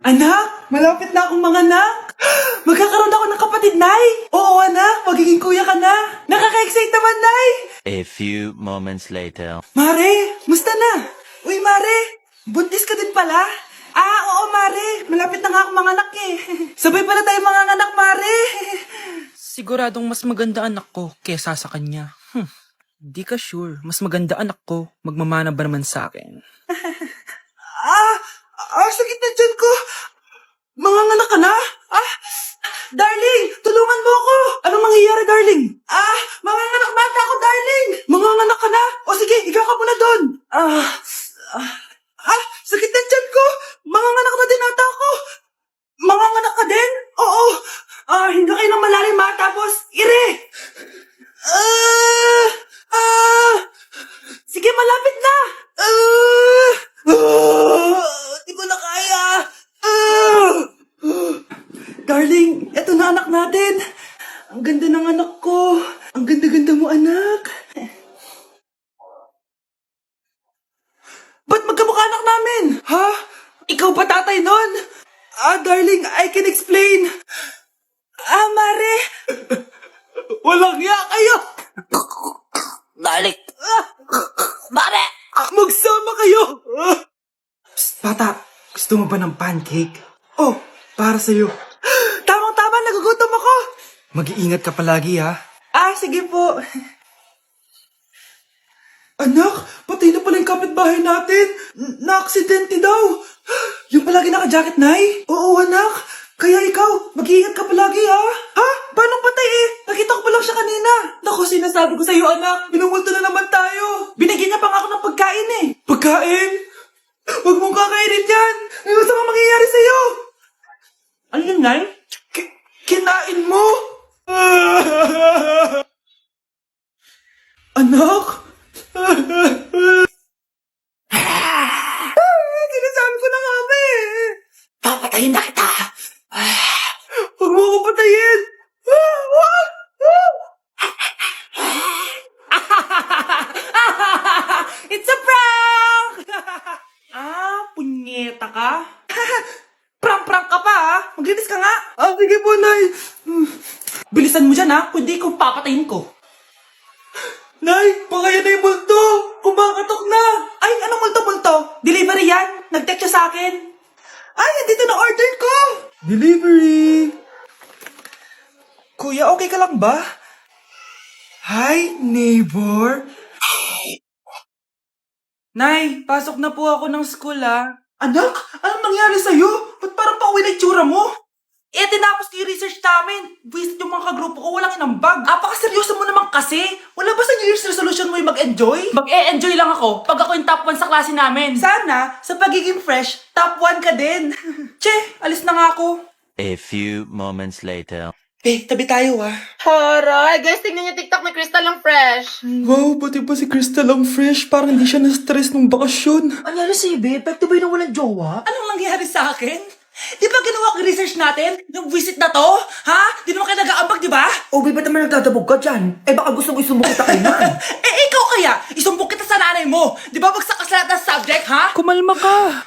Anak, malapit na akong manganak. Magkakaroon ako ng kapatid, Nay. Oo, anak, magiging kuya ka na. Nakaka-excite naman, Nay. A few moments later. Mare, musta na? Uy, Mare, buntis ka din pala? Oo, Mare, malapit na nga akong manganak eh. Sabay pala tayo manganganak, Mare. Siguradong mas maganda anak ko kesa sa kanya. Di ka sure. Mas maganda anak ko. Magmamana ba naman sa akin? Sakit na dyan ko. Manganganak ka na? Darling, tulungan mo ako. Anong mangyayari, darling? Manganganak bata ako, darling. Manganganak ka na? O sige, higa ka muna doon. Sakit na dyan ko. Manganganak na din ata ako. Manganganak ka din? Oo. Hinga kayo ng malalim ha, tapos ire. Sige, malapit na. Di ko na kaya. Darling, eto na anak natin. Ang ganda ng anak ko. Ang ganda-ganda mo, anak. Ba't magkamukha anak namin? Ha? Ikaw ba tatay nun? Darling, I can explain. Mare. Walang ya kayo. Dalik! Mare! Magsama kayo. Psst, bata. Gusto mo ba ng pancake? Oh, para sa'yo. Tamang-tama, nagugutom ako. Mag-iingat ka palagi, ha? Sige po. Anak, patay na pala yung kapitbahay natin. Na-aksidente daw. Yung palagi naka-jacket, Nay? Oo, anak. Kaya ikaw, mag-iingat ka palagi, ha? Paano patay eh? Nakita ko pa lang siya kanina. Naku, sinasabi ko sa'yo, anak. Binumulto na naman tayo. Binigyan niya pa nga ako ng pagkain eh. Pagkain? Huwag mong kakainin yan. May masama mangyayari sa'yo. Ano yun, Nay? Kinain mo? Anak? Sinasabi ko na nga ba eh. Papatayin na kita. Huwag mo ako patayin. It's a prank! Punyeta ka? Prank-prank ka pa, ha? Maglinis ka nga. Sige po, Nay. Bilisan mo dyan, ha? Kundi ikaw papatayin ko. Nay, pakaya na yung multo. Kumakatok na. Ay, anong multo-multo? Delivery yan. Nag-text siya sa akin. Ay, nandito na order ko. Delivery. Kuya, okay ka lang ba? Hi, neighbor. Nay, pasok na po ako ng school, ha? Anak, anong nangyari sa'yo? Ba't parang pauwi na itsura mo? Tinapos ko yung research namin. Visit yung mga kagrupo ko, walang inambag. Apaka-seryoso mo naman kasi. Wala ba sa New Year's resolution mo yung mag-enjoy? Mag-e-enjoy lang ako pag ako yung top 1 sa klase namin. Sana, sa pagiging fresh, top 1 ka din. Che, alis na nga ako. A few moments later. Tabi tayo, ha? Horay! Guys, tingnan niyo TikTok ni Crystal ang fresh. Wow, pati ba si Crystal ang fresh? Parang hindi siya na-stress nung bakasyon. Anyari si Ibe? Epekto ba yun na walang jowa? Anong nangyari sa akin? Di ba ginawa ko yung research natin? Yung visit na to? Ha? Di naman kayo nag-aambag, di ba? O, ba't naman nagdadabog ka dyan? Baka gusto mo isumbong kita kay Nan. Ikaw kaya? Isumbok kita sa nanay mo. Di ba bagsak ka sa lahat ng subject, ha? Kumalma ka!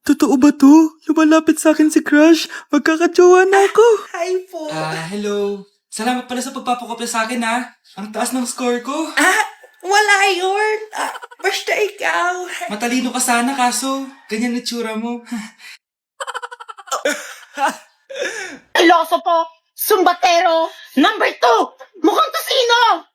Totoo ba to? Lumalapit sa akin si Crush. Magkakajowa na ako. Hi po. Hello. Salamat pala sa pagpapakopya sa akin, ha? Ang taas ng score ko. Wala yun. Basta ikaw. Matalino ka sana, kaso ganyan itsura mo. Iloso po! Sumbatero! Number 2! Mukhang tosino!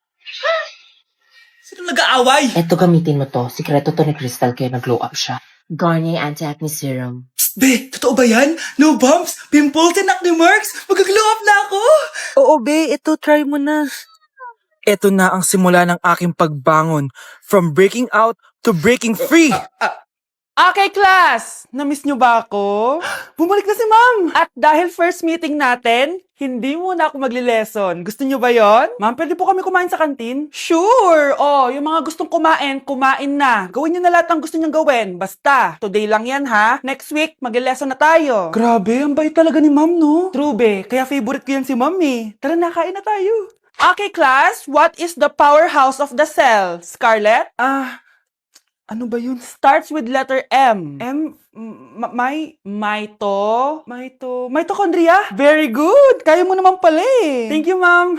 Sino nag-aaway? Eto, gamitin mo to. Sikreto to ni Crystal kaya nag-glow up siya. Garnier Anti-Acne Serum. Be, totoo ba yan? No bumps, pimples, and acne marks? Mag-glow up na ako. Oo, be. Ito, try mo na. Ito na ang simula ng aking pagbangon. From breaking out to breaking free. Okay, class! Namiss nyo ba ako? Bumalik na si ma'am. At dahil first meeting natin, hindi muna ako magli-lesson. Gusto nyo ba yon? Ma'am, pwede po kami kumain sa kantin? Sure! Oh, yung mga gustong kumain, kumain na. Gawin nyo na lahat ng gusto nyong gawin. Basta, today lang yan ha. Next week, magli-lesson na tayo. Grabe, ang bait talaga ni ma'am, no? True be, kaya favorite ko yan si ma'am eh. Tara na, kain na tayo. Okay, class, what is the powerhouse of the cell? Scarlett? Ano ba yun? Starts with letter M. Mitochondria? Very good! Kaya mo naman pala eh. Thank you, ma'am.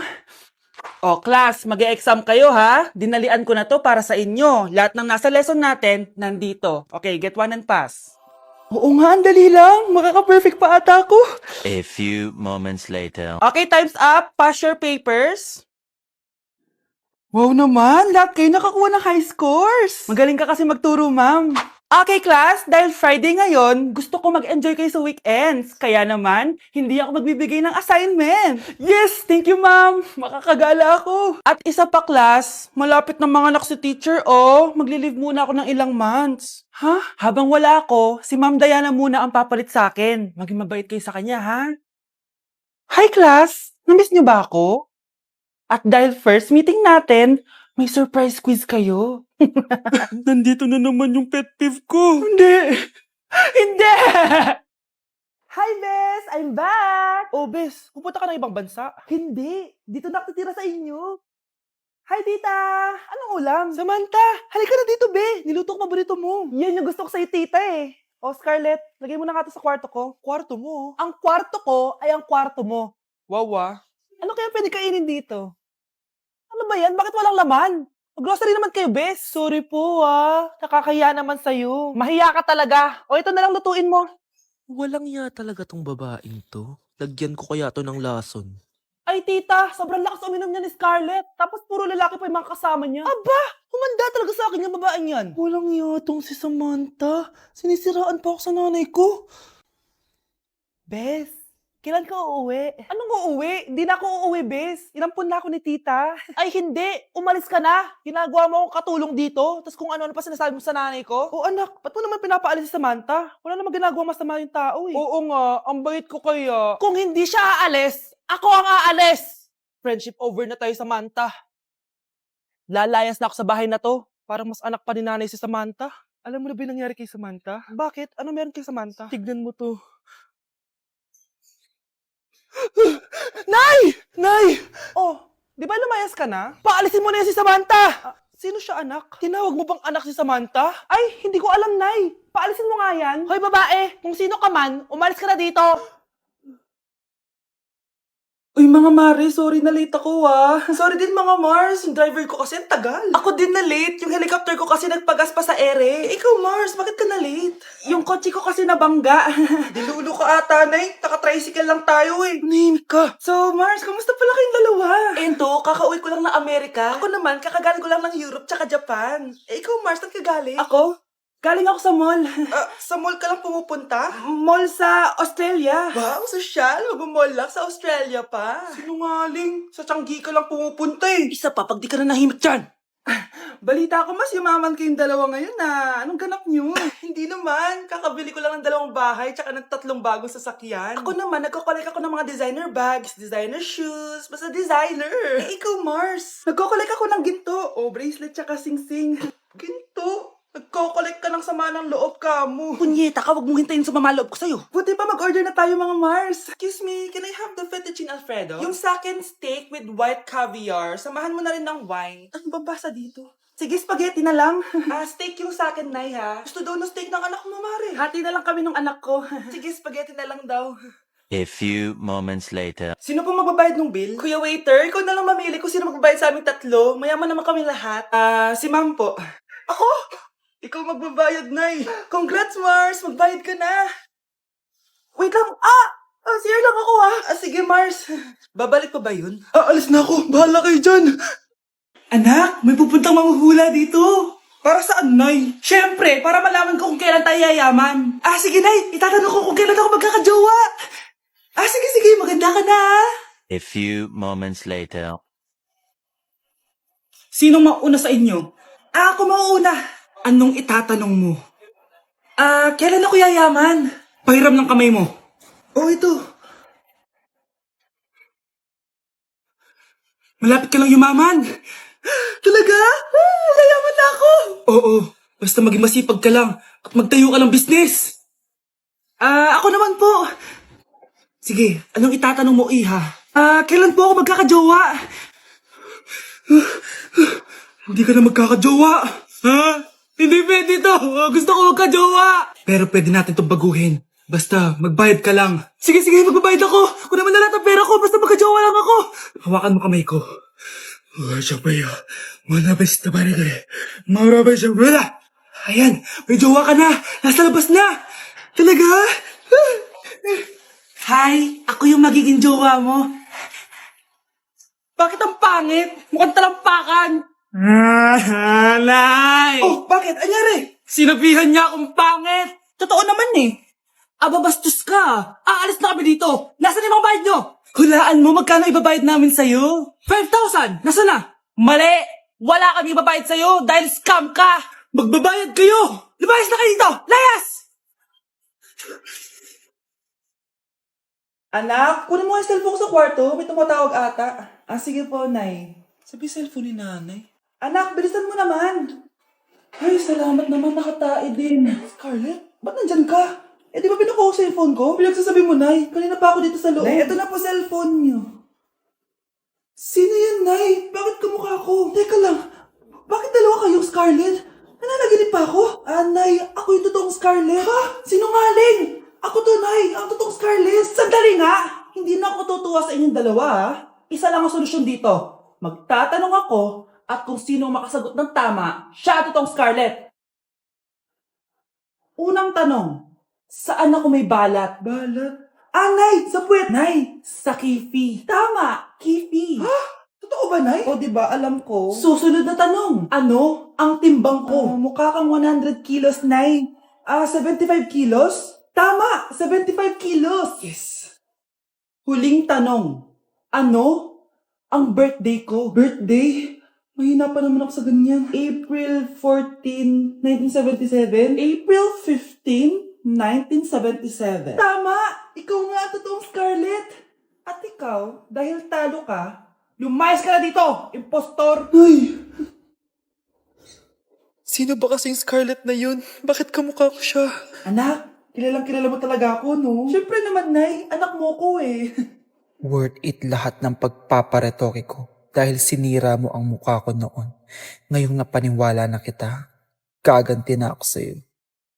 O, class, mag-e-exam kayo ha. Dinalian ko na to para sa inyo. Lahat ng nasa lesson natin, nandito. Okay, get one and pass. Oo nga, ang dali lang. Makaka-perfect pa ata ako. A few moments later. Okay, time's up. Pass your papers. Wow naman, lahat kayo nakakuha ng high scores. Magaling ka kasi magturo, ma'am. Okay, class, dahil Friday ngayon, gusto ko mag-enjoy kayo sa weekends. Kaya naman, hindi ako magbibigay ng assignment. Yes, thank you, ma'am. Makakagala ako. At isa pa, class, malapit na mga anak si teacher, oh. Magli-leave muna ako ng ilang months. Ha? Habang wala ako, si Ma'am Diana muna ang papalit sa akin. Maging mabait kayo sa kanya, ha? Hi, class. Namiss niyo ba ako? At dahil first meeting natin, may surprise quiz kayo. Nandito na naman yung pet peeve ko. Hindi! Hindi! Hi, Bes! I'm back! Oh, Bes, pupunta ka ng ibang bansa? Hindi. Dito na ako titira sa inyo. Hi, tita! Anong ulam? Samantha, halika na dito, Be! Niluto ko paborito mo. Yan yung gusto ko sa'yo, tita eh. Oh, Scarlett, lagay mo na nga to sa kwarto ko. Kwarto mo? Ang kwarto ko ay ang kwarto mo. Wawa. Ano kaya pwede kainin dito? Ano ba yan? Bakit walang laman? Mag-grocery naman kayo, Bes. Sorry po, nakakahiya naman sa'yo. Mahiya ka talaga. O, ito na lang lutuin mo. Walang ya talaga tong babaeng to. Lagyan ko kaya to ng lason. Ay, tita, sobrang lakas uminom niya ni Scarlett. Tapos puro lalaki pa yung mga kasama niya. Aba, humanda talaga sa akin yung babaeng yan. Walang yatong si Samantha. Sinisiraan pa ako sa nanay ko. Bes, kailan ka uuwi? Anong uuwi? Hindi na ako uuwi, Bes. Inampun na ako ni tita. Ay, hindi. Umalis ka na. Ginagawa mo akong katulong dito. Tapos kung ano-ano pa sinasabi mo sa nanay ko. Oh, anak, ba't mo naman pinapaalis si Samantha? Wala naman ginagawa masama yung tao eh. Oo nga, ang bait ko kaya. Kung hindi siya aalis, ako ang aalis! Friendship over na tayo, Samantha. Lalayas na ako sa bahay na to. Parang mas anak pa ni nanay si Samantha. Alam mo na ba yung nangyari kay Samantha? Bakit? Ano meron kay Samantha? Tignan mo to. Nay! Nay! Oh, di ba lumayas ka na? Paalisin mo na yan si Samantha! Sino siya, anak? Tinawag mo bang anak si Samantha? Ay, hindi ko alam, Nay. Paalisin mo nga yan. Hoy, babae! Kung sino ka man, umalis ka na dito. Uy, mga Mare, sorry na late ako Sorry din mga Mars, yung driver ko kasi ang tagal. Ako din na late, yung helicopter ko kasi nagpagas pa sa ere. Ikaw Mars, bakit ka na late? Yung kotse ko kasi nabangga. Dilulo ka ata, Nay. Taka-tricycle lang tayo eh. Nahimik ka. So Mars, kamusta pala kayong dalawa? Ento, kakauwi ko lang ng Amerika. Ako naman, kakagaling ko lang ng Europe tsaka Japan. Ikaw Mars, saan ka galing? Ako? Galing ako sa mall. Sa mall ka lang pumupunta? Mall sa Australia. Wow, sosyal. Mag-mall lang sa Australia pa. Sinungaling. Sa Changi ka lang pumupunta eh. Isa pa, pag di ka na nahimik dyan. Balita ko mas yumaman kayong dalawa ngayon Anong ganap nyo? Hindi naman. Kakabili ko lang ng 2 bahay tsaka ng 3 bagong sasakyan. Ako naman, nagko-collect ako ng mga designer bags, designer shoes, basta designer. Ikaw, Mars. Nagko-collect ako ng ginto. Bracelet tsaka sing-sing. Ginto? Nagko-collect ka ng sama ng loob ka mo. Punyeta ka, wag mong hintayin sa loob ko sa'yo. Buti pa mag-order na tayo mga Mars. Excuse me, can I have the fettuccine Alfredo? Yung second steak with white caviar. Samahan mo na rin ng wine. Ano babasa dito? Sige, spaghetti na lang. Steak yung sa akin, Nay, ha? Gusto daw ng steak ng anak mo, Mare. Hati na lang kami ng anak ko. Sige, spaghetti na lang daw. A few moments later. Sino pong magbabayad ng bill? Kuya waiter, ikaw na lang mamili kung sino magbabayad sa aming 3. Mayaman naman kami lahat. Si Ma'am po. Ako? Ikaw magbabayad, Nay. Congrats, Mars. Magbayad ka na. Wait lang. CR lang ako, sige, Mars. Babalik pa ba yun? Alis na ako. Bahala kayo dyan. Anak, may pupuntang manghuhula dito. Para saan, Nay? Siyempre, para malaman ko kung kailan tayo yayaman. Sige, Nay. Itatanong ko kung kailan ako magkakajowa. Sige. Maganda ka na, A few moments later. Sinong mauna sa inyo? Ako mauuna. Anong itatanong mo? Kailan ako yayaman? Pahiram ng kamay mo. Ito. Malapit ka lang yumaman. Talaga? Yayaman na ako. Oo. Basta maging masipag ka lang at magtayo ka ng business. Ako naman po. Sige, anong itatanong mo, Iha? Kailan po ako magkakajowa? Hindi ka na magkakajowa. Ha? Hindi pwede to. Gusto ko magka-jowa. Pero pwede natin itong baguhin. Basta, magbayad ka lang. Sige, magbabayad ako. Kung naman na lahat ang pera ko, basta magka-jowa lang ako. Hawakan mo kamay ko. Ayan, may jowa ka na. Nasa labas na. Talaga? Hi, ako yung magiging jowa mo. Bakit ang pangit? Mukhang talampakan. Nay! Oh, bakit? Anyari? Sinabihan niya akong pangit. Totoo naman eh. Ababastos ka. Aalis na kami dito. Nasaan yung mga bayad nyo? Hulaan mo, magkano ibabayad namin sa'yo? 5,000! Nasaan na? Mali! Wala kami ibabayad sa'yo dahil scam ka! Magbabayad kayo! Lumayas na kayo dito! Layas! Anak, kunin mo yung cellphone ko sa kwarto. May tumatawag ata. Sige po, Nay. Sabi cellphone ni nanay. Anak, bilisan mo naman. Ay, salamat naman. Nakatae din. Scarlett, ba't nandyan ka? Di ba pinukuha ko sa phone ko? Pinagsasabi mo, Nay. Kanina pa ako dito sa loob. Nay, ito na po cellphone niyo. Sino yan, Nay? Bakit kamukha ko? Teka lang. Bakit dalawa kayong Scarlett? Nananaginip pa ako? Nay, ako yung totoong Scarlett. Ha? Sinungaling! Ako to, Nay. Ang totoong Scarlett. Sandali nga! Hindi na ako tutuwa sa inyong dalawa, ha? Isa lang ang solusyon dito. Magtatanong ako at kung sino ang makasagot ng tama, siya ang totoong Scarlett. Unang tanong, saan ako may balat? Balat? Nay! Sa puwet! Nay! Sa kifi. Tama! Kifi. Ha? Totoo ba, Nay? O, diba? Alam ko. Susunod na tanong. Ano ang timbang ko? Mukha kang 100 kilos, Nay. 75 kilos? Tama! 75 kilos! Yes. Huling tanong. Ano ang birthday ko? Birthday? Mahina pa naman ako sa ganyan. April 14, 1977? April 15, 1977. Tama! Ikaw nga ang totoong Scarlett. At ikaw, dahil talo ka, lumayas ka na dito, impostor! Ay! Sino ba kasing Scarlett na yun? Bakit kamukha ko siya? Anak, kilalang kilala mo talaga ako, no? Siyempre naman, Nay. Anak mo ko eh. Worth it lahat ng pagpaparetoke ko dahil sinira mo ang mukha ko noon. Ngayong napaniwala na kita, gaganti na ako sa'yo.